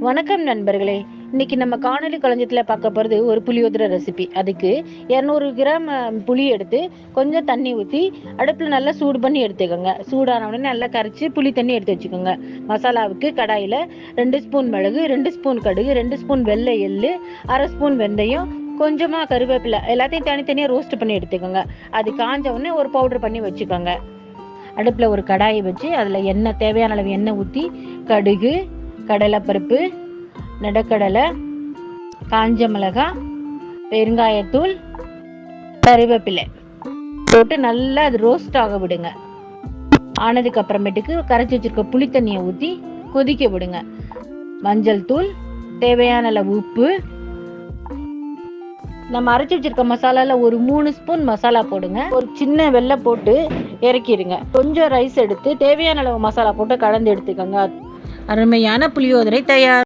வணக்கம் நண்பர்களே. இன்னைக்கு நம்ம காணொலி களஞ்சியத்தில் பார்க்க போகிறது ஒரு புளியோதரை ரெசிபி. அதுக்கு 200 கிராம் புளி எடுத்து கொஞ்சம் தண்ணி ஊற்றி அடுப்பில் நல்லா சூடு பண்ணி எடுத்துக்கோங்க. சூடான உடனே நல்லா கரைச்சி புளி தண்ணி எடுத்து வச்சுக்கோங்க. மசாலாவுக்கு கடாயில் 2 ஸ்பூன் மிளகு, 2 ஸ்பூன் கடுகு, 2 ஸ்பூன் வெள்ளை எள்ளு, 1/2 ஸ்பூன் வெந்தயம், கொஞ்சமாக கருவேப்பிலை எல்லாத்தையும் தனித்தனியாக ரோஸ்ட் பண்ணி எடுத்துக்கோங்க. அது காஞ்ச உடனே ஒரு பவுடர் பண்ணி வச்சுக்கோங்க. அடுப்பில் ஒரு கடாயை வச்சு அதில் எண்ணெய் தேவையான அளவு எண்ணெய் ஊற்றி கடுகு, கடலைப்பருப்பு, நெடக்கடலை, காஞ்ச மிளகாய், பெருங்காயத்தூள், கருவேப்பிலை போட்டு நல்லா அது ரோஸ்ட் ஆக விடுங்க. ஆனதுக்கு அப்புறமேட்டுக்கு கரைச்சி வச்சிருக்க புளி தண்ணியை ஊற்றி கொதிக்க விடுங்க. மஞ்சள் தூள், தேவையான அளவு உப்பு, நம்ம அரைச்சி வச்சிருக்க மசாலால ஒரு 3 ஸ்பூன் மசாலா போடுங்க. ஒரு சின்ன வெல்லம் போட்டு இறக்கிடுங்க. கொஞ்சம் ரைஸ் எடுத்து தேவையான அளவு மசாலா போட்டு கலந்து எடுத்துக்கோங்க. அருமையான புளியோதரை தயார்.